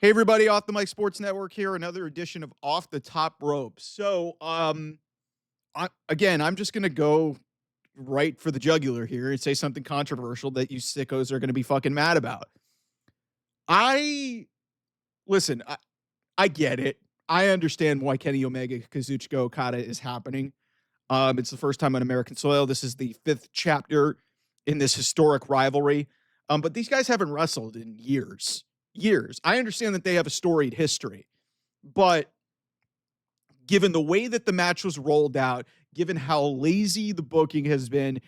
Hey everybody, Off the Mic Sports Network here, another edition of Off the Top Rope. I'm just gonna go right for the jugular here and say something controversial that you sickos are gonna be fucking mad about. I listen, I get it. I understand why Kenny Omega Kazuchika Okada is happening. It's the first time on American soil. This is the fifth chapter in this historic rivalry. But these guys haven't wrestled in years. Years. I understand that they have a storied history, but given the way that the match was rolled out, given how lazy the booking has been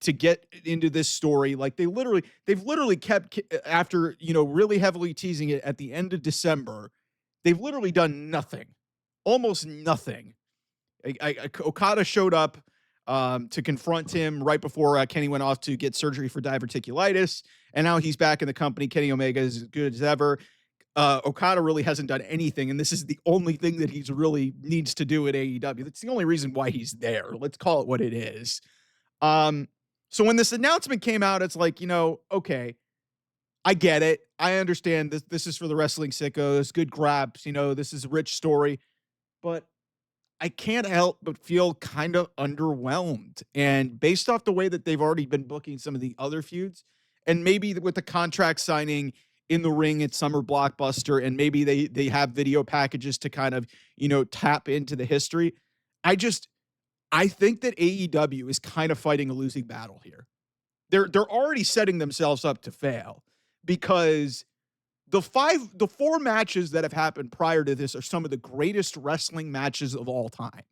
to get into this story, like they've literally kept after, really heavily teasing it at the end of December, they've literally done nothing, almost nothing. Okada showed up to confront him right before Kenny went off to get surgery for diverticulitis, and now he's back in the company. Kenny Omega is as good as ever. Okada really hasn't done anything, and this is the only thing that he's really needs to do at AEW. That's the only reason why he's there. Let's call it what it is. Um, so when this announcement came out, it's like, okay, I get it. I understand this. This is for the wrestling sickos. Good grabs. This is a rich story, but I can't help but feel kind of underwhelmed. And based off the way that they've already been booking some of the other feuds, and maybe with the contract signing in the ring at Summer Blockbuster, and maybe they have video packages to kind of, tap into the history. I think that AEW is kind of fighting a losing battle here. They're already setting themselves up to fail because the four matches that have happened prior to this are some of the greatest wrestling matches of all time.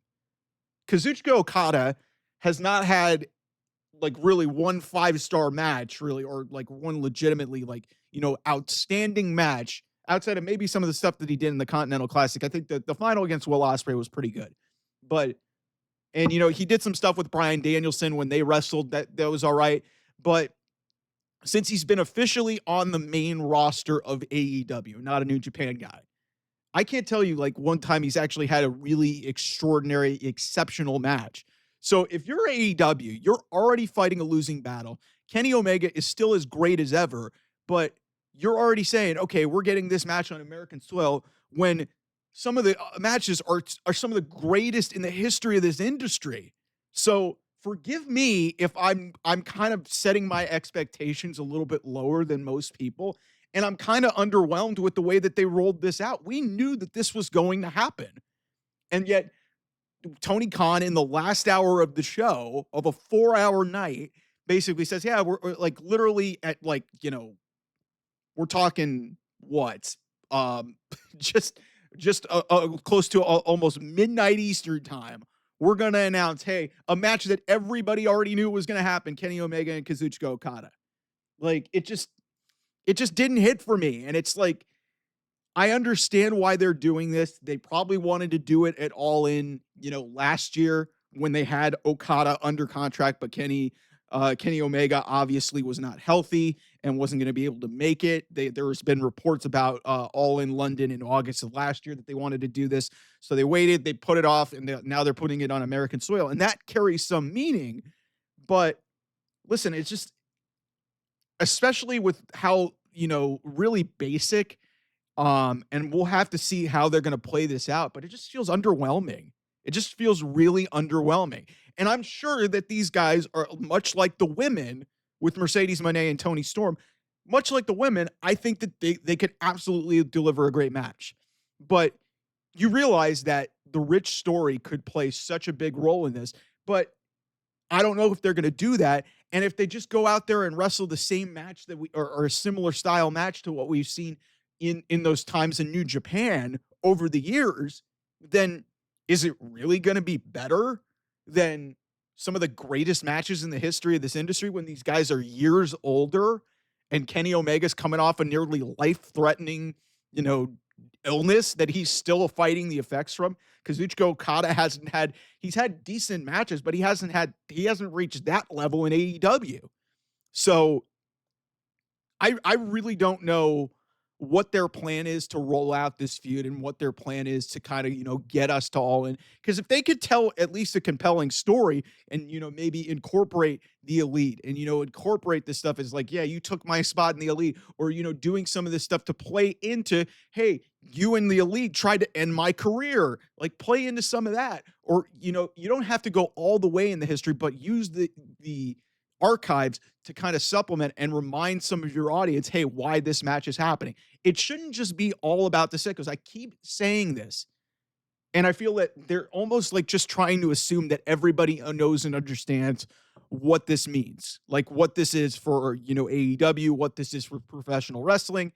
Kazuchika Okada has not had like really one 5-star match really, or like one legitimately like, outstanding match outside of maybe some of the stuff that he did in the Continental Classic. I think that the final against Will Ospreay was pretty good, but, and he did some stuff with Bryan Danielson when they wrestled that was all right. But since he's been officially on the main roster of AEW, not a New Japan guy, I can't tell you like one time he's actually had a really extraordinary, exceptional match. So if you're AEW, you're already fighting a losing battle. Kenny Omega is still as great as ever, but you're already saying, okay, we're getting this match on American soil when some of the matches are some of the greatest in the history of this industry. So forgive me if I'm kind of setting my expectations a little bit lower than most people, and I'm kind of underwhelmed with the way that they rolled this out. We knew that this was going to happen, and yet Tony Khan in the last hour of the show of a 4-hour night basically says, "Yeah, we're like literally at like we're talking what just close to almost midnight Eastern time. We're going to announce, hey, a match that everybody already knew was going to happen, Kenny Omega and Kazuchika Okada." Like it just didn't hit for me. And it's like, I understand why they're doing this. They probably wanted to do it at All In, last year when they had Okada under contract, but Kenny Omega obviously was not healthy and wasn't going to be able to make it. There's been reports about All In London in August of last year that they wanted to do this. So they waited, they put it off, and now they're putting it on American soil. And that carries some meaning. But listen, it's just, especially with how, really basic, and we'll have to see how they're going to play this out, but it just feels underwhelming. It just feels really underwhelming. And I'm sure that these guys are much like the women with Mercedes Moné and Tony Storm. Much like the women, I think that they could absolutely deliver a great match. But you realize that the rich story could play such a big role in this. But I don't know if they're going to do that. And if they just go out there and wrestle the same match that or a similar style match to what we've seen in those times in New Japan over the years, then is it really going to be better than some of the greatest matches in the history of this industry when these guys are years older and Kenny Omega's coming off a nearly life-threatening, illness that he's still fighting the effects from? Kazuchika Okada he's had decent matches, but he hasn't reached that level in AEW. So I really don't know what their plan is to roll out this feud and what their plan is to kind of, get us to All In. Because if they could tell at least a compelling story and, maybe incorporate the Elite and, incorporate this stuff as like, yeah, you took my spot in the Elite, or, doing some of this stuff to play into, hey, you and the Elite tried to end my career, like play into some of that. Or, you don't have to go all the way in the history, but use the archives to kind of supplement and remind some of your audience, hey, why this match is happening. It shouldn't just be all about the sickos. I keep saying this, and I feel that they're almost like just trying to assume that everybody knows and understands what this means, like what this is for, AEW, what this is for professional wrestling.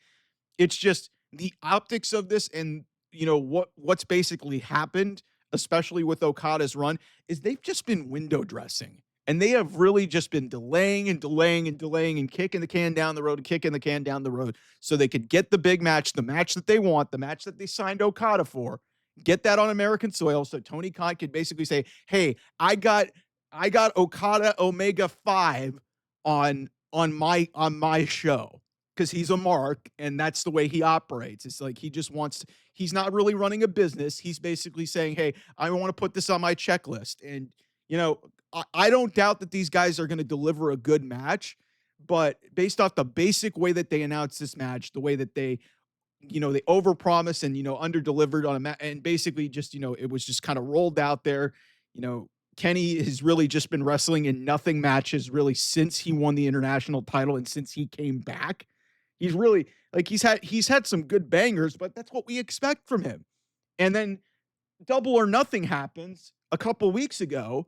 It's just the optics of this, and what's basically happened, especially with Okada's run, is they've just been window dressing. And they have really just been delaying and delaying and delaying and kicking the can down the road and kicking the can down the road so they could get the big match, the match that they want, the match that they signed Okada for, get that on American soil so Tony Khan could basically say, hey, I got Okada Omega 5 on my show, because he's a mark and that's the way he operates. It's like he's not really running a business. He's basically saying, hey, I want to put this on my checklist. And, I don't doubt that these guys are going to deliver a good match, but based off the basic way that they announced this match, the way that they overpromised and, underdelivered on a match, and basically just, it was just kind of rolled out there. Kenny has really just been wrestling in nothing matches really since he won the international title and since he came back. He's really like he's had some good bangers, but that's what we expect from him. And then Double or Nothing happens a couple weeks ago,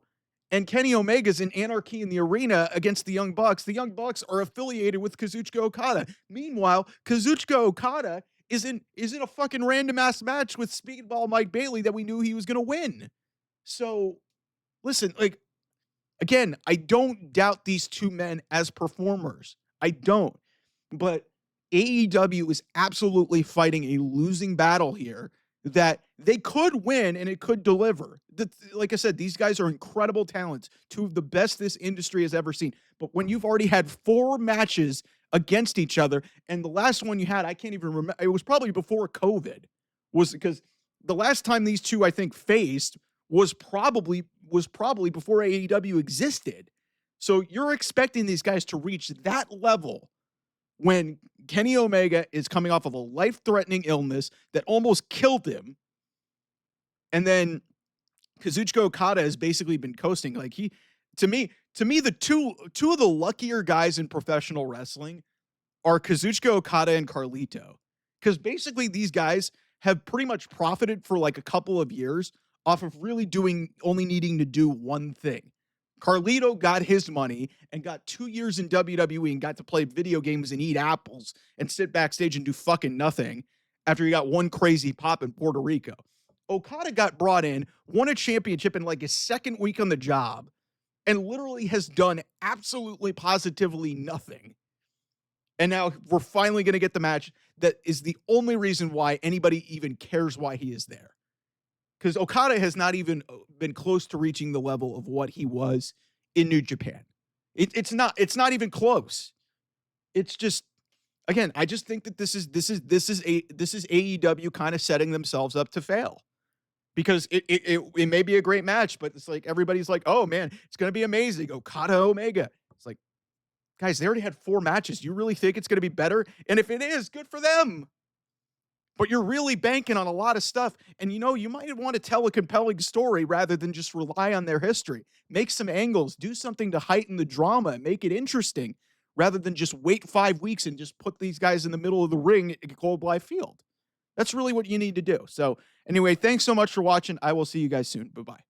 and Kenny Omega's in Anarchy in the Arena against the Young Bucks. The Young Bucks are affiliated with Kazuchika Okada. Meanwhile, Kazuchika Okada is in a fucking random ass match with Speedball Mike Bailey that we knew he was going to win. So, listen, like, again, I don't doubt these two men as performers. I don't. But AEW is absolutely fighting a losing battle here that they could win and it could deliver. Like I said, these guys are incredible talents, two of the best this industry has ever seen. But when you've already had 4 matches against each other, and the last one you had, I can't even remember, it was probably before COVID, was because the last time these two, I think, faced was probably before AEW existed. So you're expecting these guys to reach that level when Kenny Omega is coming off of a life-threatening illness that almost killed him. And then Kazuchika Okada has basically been coasting. Like to me, the two of the luckier guys in professional wrestling are Kazuchika Okada and Carlito. Because basically these guys have pretty much profited for like a couple of years off of really only needing to do one thing. Carlito got his money and got 2 years in WWE and got to play video games and eat apples and sit backstage and do fucking nothing after he got one crazy pop in Puerto Rico. Okada got brought in, won a championship in like his second week on the job, and literally has done absolutely positively nothing. And now we're finally going to get the match that is the only reason why anybody even cares why he is there. Because Okada has not even been close to reaching the level of what he was in New Japan. It's not even close. It's just, again, I just think that this is AEW kind of setting themselves up to fail. Because it may be a great match, but it's like everybody's like, oh man, it's gonna be amazing. Okada Omega. It's like, guys, they already had 4 matches. You really think it's gonna be better? And if it is, good for them. But you're really banking on a lot of stuff. And, you might want to tell a compelling story rather than just rely on their history. Make some angles, do something to heighten the drama and make it interesting rather than just wait 5 weeks and just put these guys in the middle of the ring at Cold Blythe Field. That's really what you need to do. So anyway, thanks so much for watching. I will see you guys soon. Bye-bye.